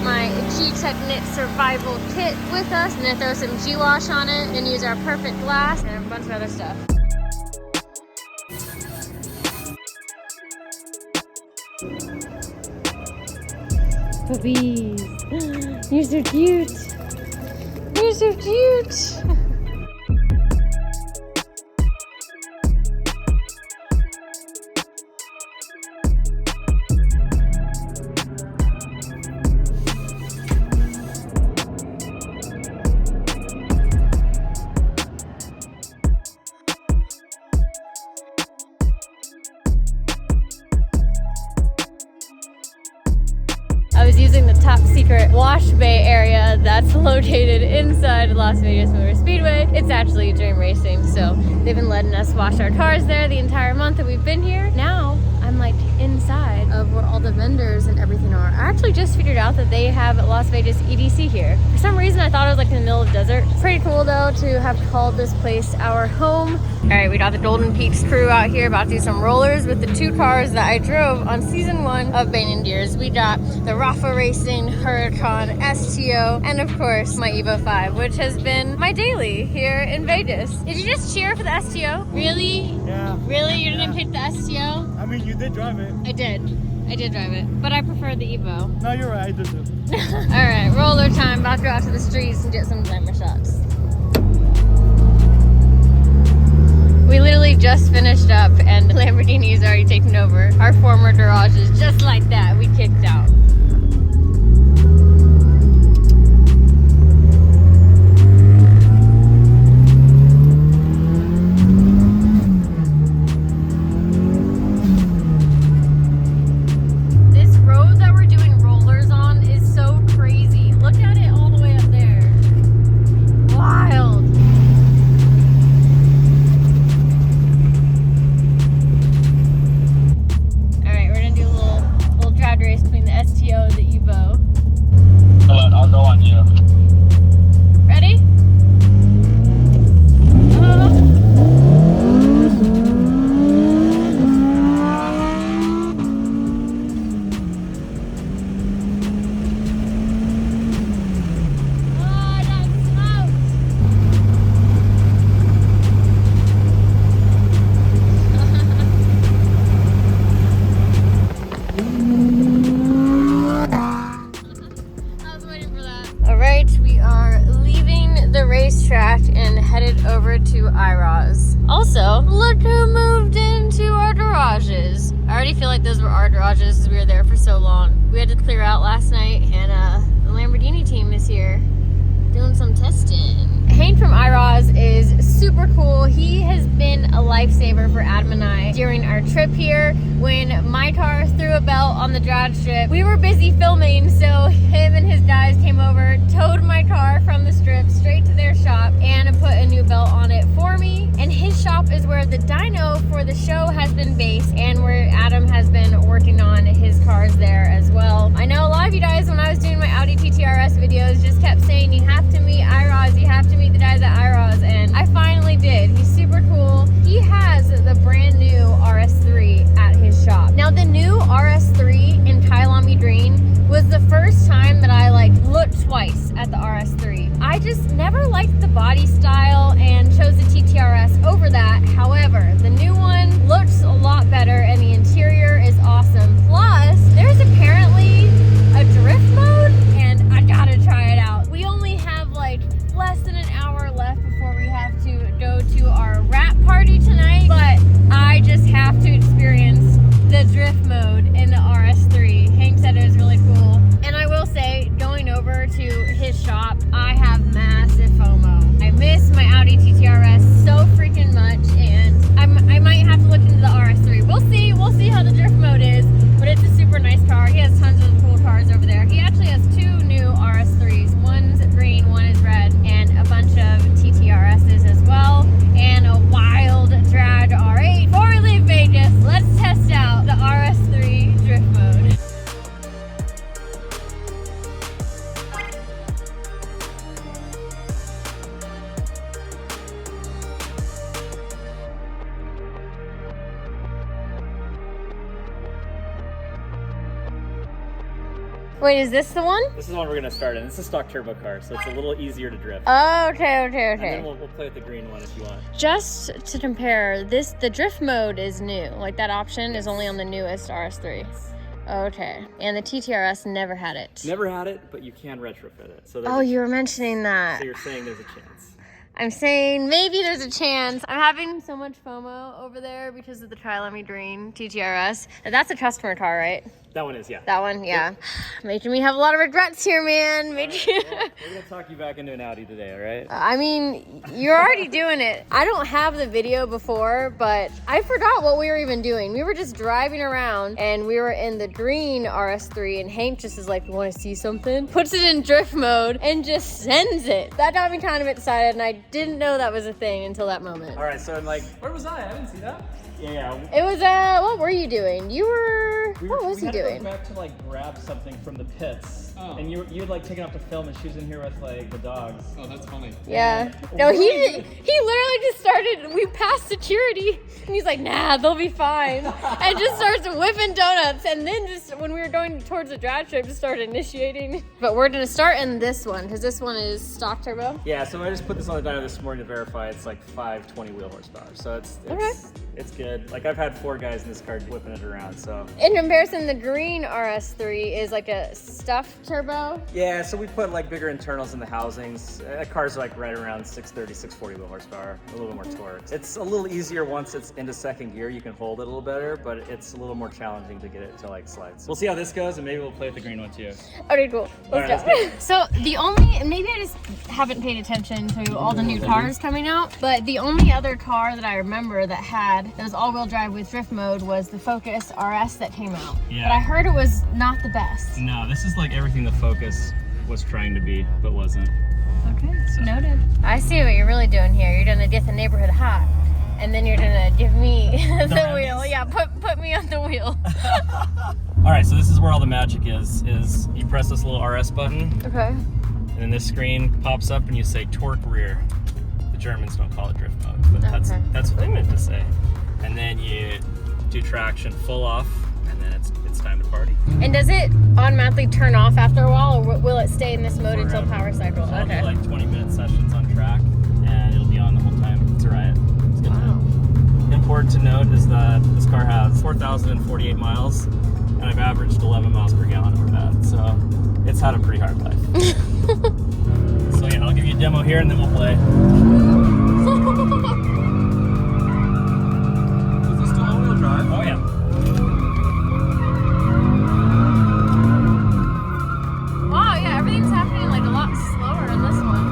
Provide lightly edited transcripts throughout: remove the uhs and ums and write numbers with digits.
brought my G-Tech Knit Survival Kit with us. I'm gonna throw some G-Wash on it and use our Perfect Glass and a bunch of other stuff. Puppies, you're so cute. You're so cute. I was using the top secret wash bay area that's located inside Las Vegas Motor Speedway. It's actually Dream Racing, so they've been letting us wash our cars there the entire month that we've been here. Now I'm like inside of where all the vendors and everything are. I actually just figured out that they have Las Vegas EDC here. For some reason I thought it was like in the middle of the desert. Pretty cool though to have called this place our home. All right, we got the Golden Peaks crew out here about to do some rollers with the two cars that I drove on season 1 of Bane and Deers. We got the Rafa Racing Huracan STO, and of course my Evo 5, which has been my daily here in Vegas. Did you just cheer for the STO? Really? Yeah. Really? You didn't pick the STO? I mean, you did drive it. I did drive it, but I prefer the Evo. No, you're right, I did too. All right, roller time. About to go out to the streets and get some glamour shots. We literally just finished up and Lamborghini's already taken over our former garages. Just like that, we kicked out. This road that we're doing rollers on is so crazy. Look at it all the way up there. Wild. Race between the STO and the Evo. I'll go on you. Ready? Racetrack and headed over to IROS. Also, look who moved into our garages. I already feel like those were our garages because we were there for so long. We had to clear out last night, and the Lamborghini team is here doing some testing. Hank from IROS is super cool. He has been a lifesaver for Adam and I during our trip here. When my car threw a belt on the drag strip, we were busy filming, so him and his guys came over, towed my car from the strip straight to their shop and put a new belt on it for me. And his shop is where the dyno for the show has been based and where Adam has been working on his cars there as well. I know a lot of you guys, when I was doing my Audi TTRS videos, just kept saying you have to meet IROS, you have to meet the guys at IROS, and I finally did. He's super cool. He has the brand new RS3 at his shop. Now the new RS3 in Kyalami Green was the first time that I looked twice at the RS3. I just never liked the body style and chose the TTRS over that. However, the new one looks a lot better and the interior is awesome. Plus, there's apparently a drift mode and I gotta try it out. We only have less than an hour left before we have to go to our wrap party tonight, but I just have to experience the drift mode in the RS3. Hank said it was really cool. And I will say, going over to his shop, I have massive FOMO. I miss my Audi TTRS so freaking much, and I might Wait, is this the one? This is the one we're gonna start in. This is a stock turbo car, so it's a little easier to drift. Oh, okay. And then we'll play with the green one if you want. Just to compare, the drift mode is new. Like that option is only on the newest RS3. Okay. And the TTRS never had it. Never had it, but you can retrofit it. So Oh, you were mentioning that. So you're saying there's a chance. I'm saying maybe there's a chance. I'm having so much FOMO over there because of the Tri-Lemmy Green TTRS. That's a customer car, right? That one is, yeah. That one, yeah. Making me have a lot of regrets here, man. Well, we're gonna talk you back into an Audi today, all right? I mean, you're already doing it. I don't have the video before, but I forgot what we were even doing. We were just driving around and we were in the green RS3 and Hank just is like, you wanna see something? Puts it in drift mode and just sends it. That got me kind of excited and I didn't know that was a thing until that moment. All right, so like, Where was I? I didn't see that. yeah. It was, what were you doing? You were, what was he We had to doing? go back to like grab something from the pits. Oh. And you had like taken off the film and she was in here with like the dogs. Oh, that's funny. Yeah. No, he literally just started, we passed security and he's like, nah, they'll be fine. And just starts whipping donuts. And then just when we were going towards the drag strip, just started initiating. But we're gonna start in this one because this one is stock turbo. Yeah, so I just put this on the dyno this morning to verify it's like 520 wheel horsepower. So it's good. Like I've had 4 guys in this car whipping it around, so. In comparison, the green RS3 is like a stuffed turbo. Yeah, so we put like bigger internals in the housings. That car's like right around 630, 640 wheel horsepower, a little more torque. It's a little easier once it's into second gear. You can hold it a little better, but it's a little more challenging to get it to like slides. We'll see how this goes and maybe we'll play with the green one too. Okay, cool. Let's go. So the only, maybe I just haven't paid attention to all the new cars coming out, but the only other car that I remember that was all-wheel drive with drift mode was the Focus RS that came out. Yeah. But I heard it was not the best. No, this is like everything the Focus was trying to be, but wasn't. Okay, noted. I see what you're really doing here. You're gonna get the neighborhood hot, and then you're gonna give me the wheel. Yeah, put me on the wheel. All right, so this is where all the magic is you press this little RS button, Okay. and then this screen pops up and you say torque rear. The Germans don't call it drift mode, but that's what they meant to say. And then you do traction full off, and then it's time to party. And does it automatically turn off after a while, or will it stay in this mode until Forever. power cycle? So I'll Okay. do like 20-minute sessions on track, and it'll be on the whole time. It's a riot. It's a good time. Important to note is that this car has 4,048 miles, and I've averaged 11 miles per gallon over that. So it's had a pretty hard life. So yeah, I'll give you a demo here, and then we'll play. Is this still all-wheel drive? Oh yeah. Wow, yeah, everything's happening like a lot slower in this one.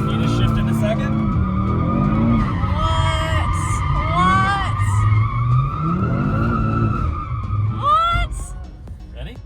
You just shifted a second. What? Ready?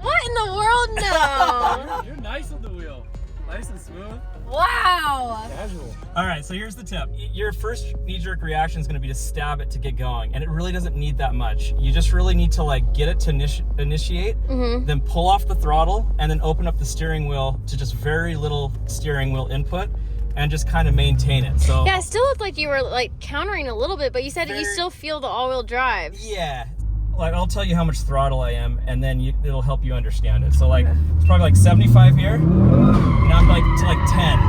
What in the world? No. You're nice on the wheel. Nice and smooth. Wow. Casual. All right, so here's the tip. Your first knee-jerk reaction is going to be to stab it to get going, and it really doesn't need that much. You just really need to like get it to initiate, then pull off the throttle, and then open up the steering wheel to just very little steering wheel input, and just kind of maintain it. So Yeah, it still looked like you were like countering a little bit, but you said that you Very- still feel the all-wheel drive. yeah, like I'll tell you how much throttle I am, and then it'll help you understand it. So like it's probably like 75 here, and I'm like to like 10.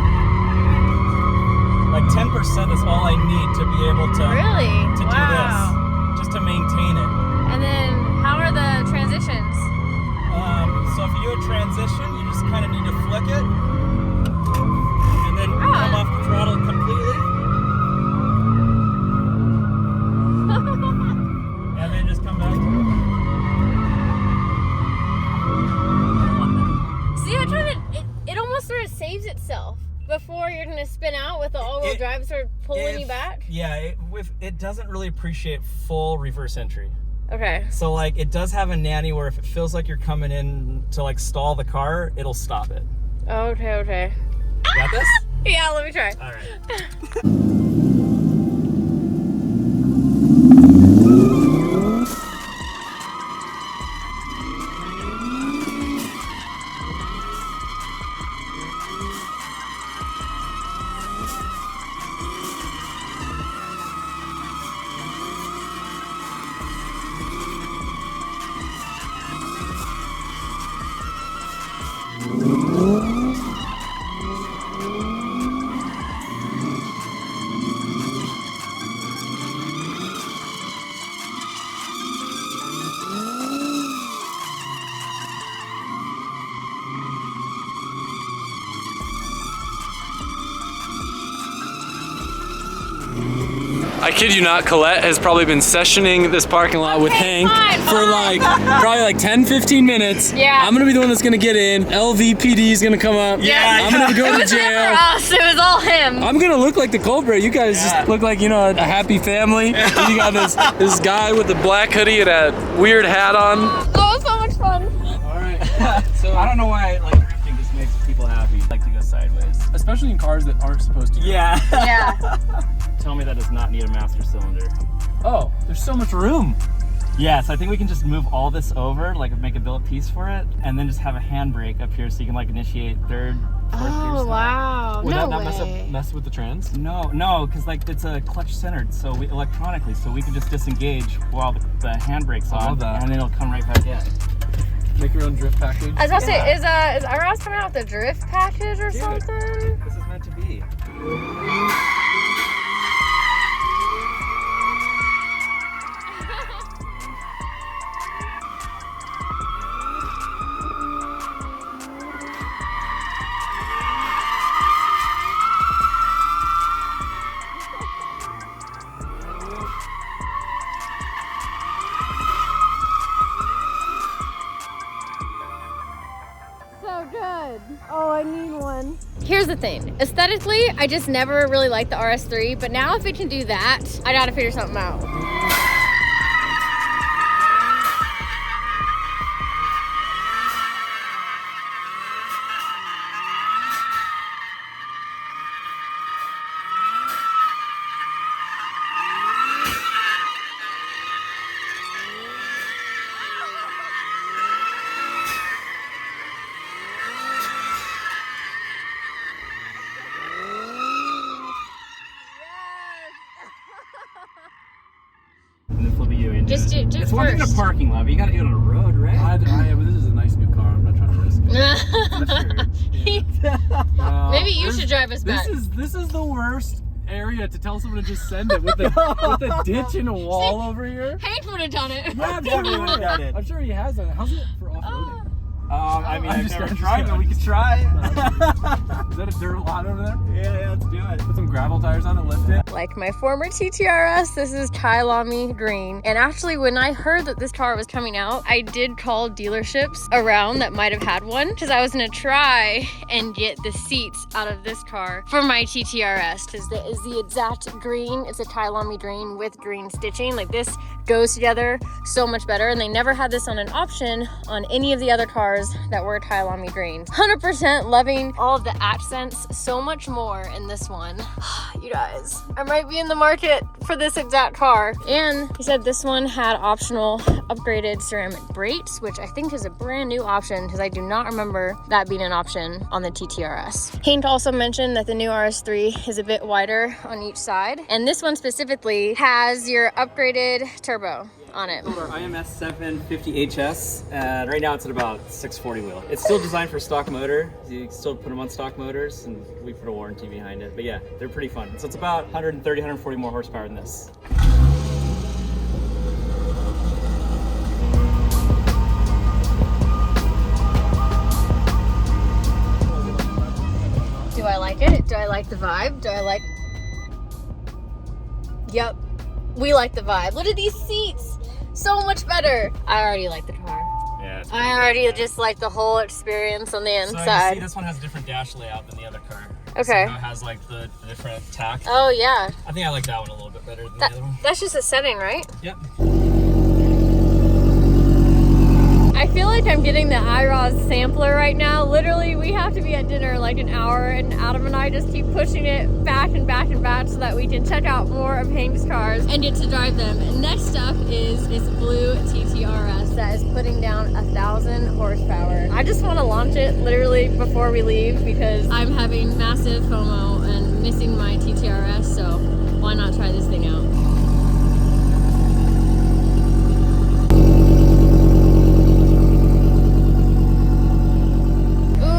Like 10% is all I need to be able to Really? to do this, just to maintain it. And then how are the transitions? So if you do a transition, you just kind of need to flick it, and then come off the throttle completely, and then just come back to it. See, I'm trying to, it almost sort of saves itself before you're going to spin out with the all-wheel It- drive sort of pulling you back. Yeah, it doesn't really appreciate full reverse entry. Okay. So like it does have a nanny where if it feels like you're coming in to like stall the car, it'll stop it. Okay. Got this? Yeah, let me try. All right. I kid you not, Collette has probably been sessioning this parking lot with Hank for like probably like 10-15 minutes. Yeah. I'm gonna be the one that's gonna get in. LVPD is gonna come up. Yeah. I'm gonna go It to was never jail. us, it was all him. I'm gonna look like the culprit. You guys just look like, you know, a happy family. And you got this guy with the black hoodie and a weird hat on. That was so much fun. All right. So I don't know why like drifting just makes people happy. I like to go sideways. Especially in cars that aren't supposed to. Yeah. Yeah. Tell me that does not need a master cylinder. Oh, there's so much room. Yes, I think we can just move all this over, like make a billet piece for it, and then just have a handbrake up here so you can like initiate third, fourth gear Oh, stop. wow. Would No that not way. mess with the trans? No, because like it's a clutch centered, so we electronically, so we can just disengage while the handbrake's I on, love that. and then it'll come right back in. Make your own drift package. I was about to say, is IROS coming out with a drift package or something? This is meant to be. So good. Oh, I need one. Here's the thing. Aesthetically, I just never really liked the RS3, but now if it can do that, I gotta figure something out. And then flip a U into Just it. do It's one thing in a first. parking lot, but you gotta do it on a road, right? But this is a nice new car. I'm not trying to risk it. Maybe you should drive us back. This is the worst area to tell someone to just send it with a ditch and a wall over here. Hank would have done it. Yeah, I'm sure he would've done it. I'm sure he has done it. How's it for off-roading? I mean, I'm I've just never kidding, tried, but we could try. Is that a dirt lot over there? Yeah, let's do it. Put some gravel tires on it, lift it. Like my former TTRS, this is Kailami Green. And actually, when I heard that this car was coming out, I did call dealerships around that might have had one because I was gonna try and get the seats out of this car for my TTRS because that is the exact green. It's a Kailami green with green stitching. Like this goes together so much better. And they never had this on an option on any of the other cars that were Kailami green. 100% loving all of the accents so much more in this one. You guys, I might be in the market for this exact car. And he said this one had optional upgraded ceramic brakes, which I think is a brand new option because I do not remember that being an option on the TTRS. Hank also mentioned that the new RS3 is a bit wider on each side. And this one specifically has your upgraded turbo on it. Our IMS 750 HS, and right now it's at about 640 wheel. It's still designed for stock motor. You can still put them on stock motors, and we put a warranty behind it. But yeah, they're pretty fun. So it's about 130, 140 more horsepower than this. Do I like it? Do I like the vibe? Do I like... Yep, we like the vibe. Look at these seats. So much better. I already like the car. Yeah, it's I already just like the whole experience on the So you inside. see, this one has a different dash layout than the other car. Okay. So it has like the different tack. Oh yeah, I think I like that one a little bit better than the other one. that's just a setting, right? Yep. I feel like I'm getting the IROS sampler right now. Literally, we have to be at dinner in like an hour, and Adam and I just keep pushing it back and back and back so that we can check out more of Hank's cars and get to drive them. And next up is this blue TTRS that is putting down 1,000 horsepower. I just want to launch it literally before we leave because I'm having massive FOMO and missing my TTRS, so why not try this thing out?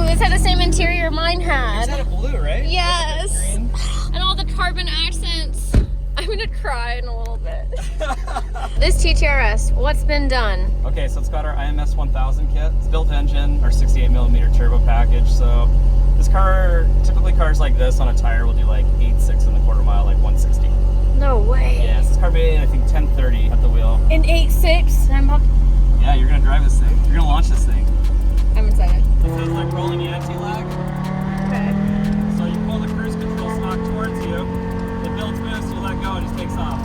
It's had the same interior mine had. It's out of blue, right? Yes. Green. And all the carbon accents. I'm gonna cry in a little bit. This TTRS, what's been done? Okay, so it's got our IMS 1000 kit. It's built engine, our 68mm turbo package. So this car, typically cars like this on a tire will do like 8.6 in the quarter mile, like 160. No way. Yeah, this car made, I think, 1030 at the wheel. In 8.6. Yeah, you're gonna drive this thing. You're gonna launch this thing. I'm excited. This is like rolling anti-lag. Okay. So you pull the cruise control stalk towards you, it builds boost, you let go, it just takes off.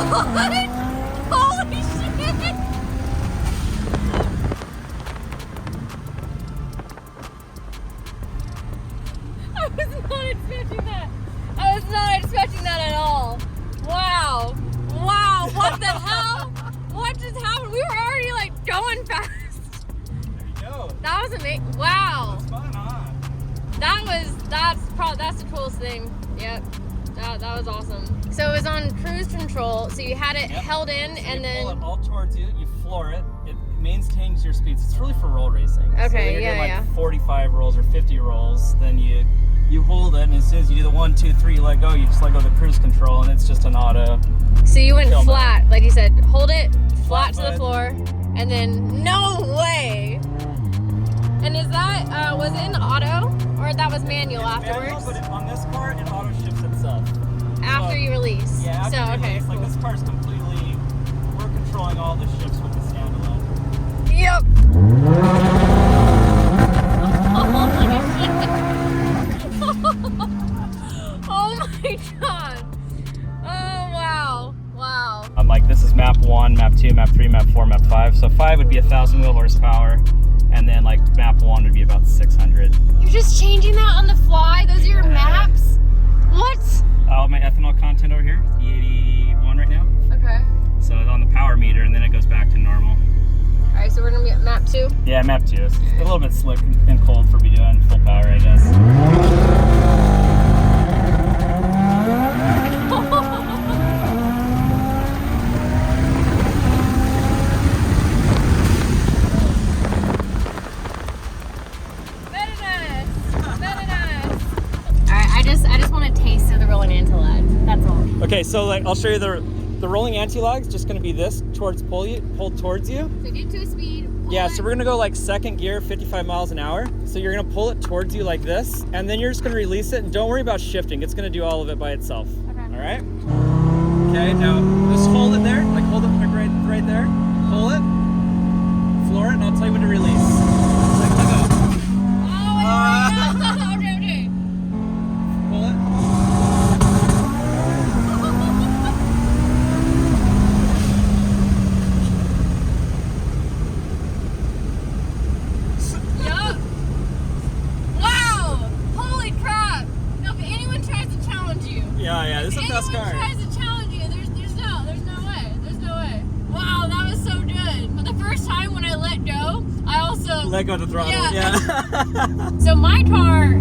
What? Holy shit! I was not expecting that. I was not expecting that at all. Wow. Wow. What the hell? What just happened? We were already like going fast. There you go. That was amazing. Wow. It's fun, huh? That's the coolest thing. Yep. That was awesome. So it was on cruise control. So you had it held in, So and you then pull it all towards you, you floor it, it maintains your speeds. It's really for roll racing. Okay, so you're yeah, doing like yeah. 45 rolls or 50 rolls, then you hold it, and as soon as you do the 1, 2, 3, you let go, you just let go of the cruise control, and it's just an auto. So you went Kill flat, like you said, hold it flat to the foot. floor, and then no way. And is that was it in auto or that was manual It's afterwards? manual, but on this car, it auto shifts itself. After So- you release. Yeah, after So you okay. release, like Cool. this car's completely, we're controlling all the shifts with the standalone. Yep. Oh my god. Oh wow. Wow. Like this is map 1, map 2, map 3, map 4, map 5. So 5 would be 1,000 wheel horsepower, and then like map 1 would be about 600. You're just changing that on the fly? Those are your maps? What? My ethanol content over here, E81 right now. Okay. So it's on the power meter, and then it goes back to normal. Alright, so we're gonna be at map 2. Yeah, map 2 is a little bit slick and cold for me doing full power, I guess. Very nice. Very nice. Alright, I just want a taste of the rolling anti-lag. That's all. Okay, so like I'll show you the rolling anti-lag is just going to be this pulled towards you. So get to a speed. Yeah, so we're gonna go like second gear, 55 miles an hour. So you're gonna pull it towards you like this, and then you're just gonna release it, and don't worry about shifting. It's gonna do all of it by itself. Okay. All right? Okay, now just hold it there, like hold it like right there. Pull it, floor it, and I'll tell you when to release. Like, let go. Oh, okay, okay. Pull it. Yup. Wow. Holy crap. No, if anyone tries to challenge you. Yeah, this is a fast Anyone car. tries to challenge you, there's no way. There's no way. Wow, that was so good. But the first time when I let go, I also Let go of the throttle. Yeah. Yeah. So my car,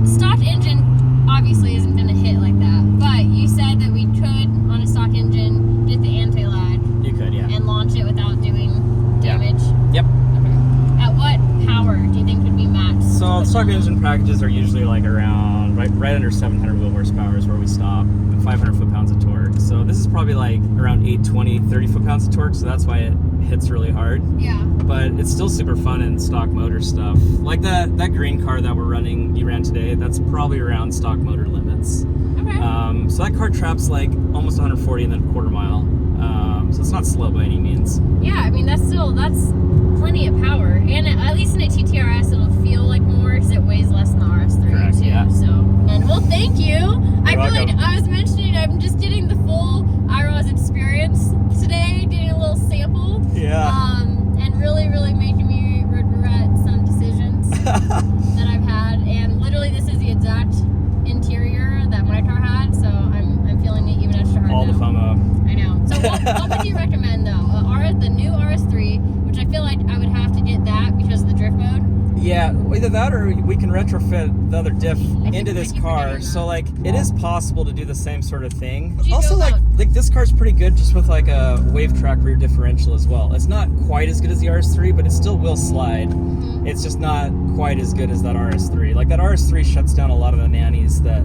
stock engine obviously isn't gonna hit like that. But you said that we could, on a stock engine, get the anti-lag You could, yeah. and launch it without doing damage. Yep. Okay. At what power do you think would be max? So stock engine packages are usually like around right under 700 wheel horsepower is where we stop, and 500 foot-pounds of torque. So this is probably like around 820, 30 foot-pounds of torque. So that's why it hits really hard. Yeah. But it's still super fun in stock motor stuff. Like that green car that you ran today, that's probably around stock motor limits. Okay. So that car traps like almost 140 and then a quarter mile. So it's not slow by any means. Yeah, I mean that's plenty of power, and at least in a TTRS it'll feel like more because it weighs less than the RS3 Correct, too. yeah. So, and well, thank you. I feel like welcome. I was mentioning I'm just getting the full IROS experience today, getting a little sample. Yeah. And really, really making me regret some decisions that I've had. And literally, this is the exact interior that my car had, so I'm feeling it even extra hard All now. the FOMO. I know. So what would you recommend though? The new RS3, which I feel like I would have to get that because of the drift mode. Yeah, either that or we can retrofit the other diff keep into this forgetting car. that. So like it is possible to do the same sort of thing. Would you Also go like about- this car's pretty good just with like a wave track rear differential as well. It's not quite as good as the RS3, but it still will slide. Mm-hmm. It's just not quite as good as that RS3. Like that RS3 shuts down a lot of the nannies that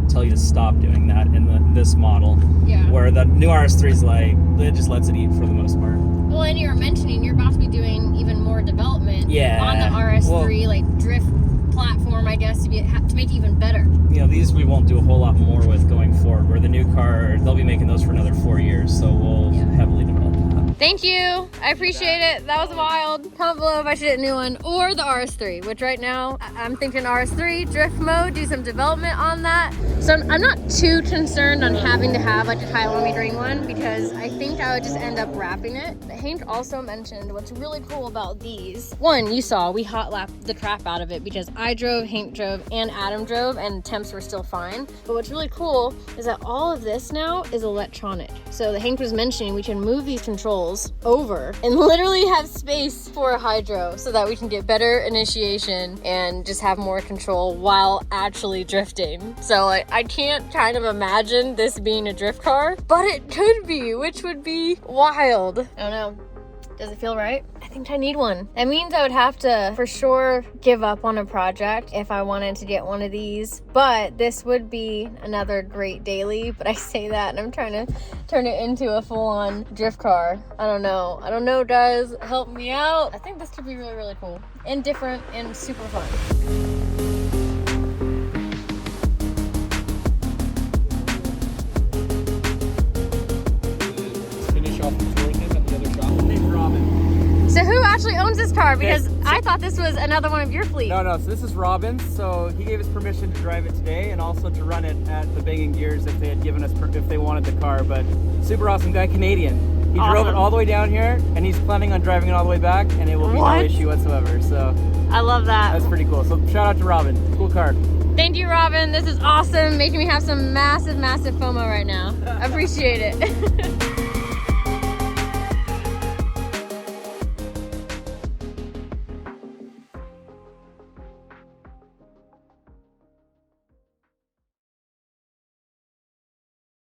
tell you to stop doing that in this model. Yeah. Where the new RS3 is like, it just lets it eat for the most part. Well, and you were mentioning you're about to be doing even more development Yeah, on the RS3, like drift platform, I guess, to make it even better. You know, these we won't do a whole lot more with going forward. Where the new car, they'll be making those for another 4 years, so we'll heavily develop that. Thank you. I appreciate it. That was wild. Comment below if I should get a new one or the RS3, which right now I'm thinking RS3, drift mode, do some development on that. So I'm not too concerned on having to have like a kilometering one because I think I would just end up wrapping it. But Hank also mentioned what's really cool about these. One, you saw we hot lapped the crap out of it because I drove, Hank drove, and Adam drove, and temps were still fine. But what's really cool is that all of this now is electronic. So the Hank was mentioning we can move these controls over and literally have space for a hydro so that we can get better initiation and just have more control while actually drifting. So I can't kind of imagine this being a drift car, but it could be, which would be wild. I don't know. Does it feel right? I think I need one. That means I would have to for sure give up on a project if I wanted to get one of these, but this would be another great daily. But I say that and I'm trying to turn it into a full-on drift car. I don't know, guys, help me out. I think this could be really, really cool and different and super fun. So who actually owns this car? Because I thought this was another one of your fleet. No, so this is Robin's. So he gave us permission to drive it today and also to run it at the Banging Gears if they had given us, if they wanted the car. But super awesome guy, Canadian. He drove it all the way down here and he's planning on driving it all the way back and it will be no issue whatsoever. So I love that. That's pretty cool. So shout out to Robin. Cool car. Thank you, Robin. This is awesome. Making me have some massive, massive FOMO right now. I appreciate it.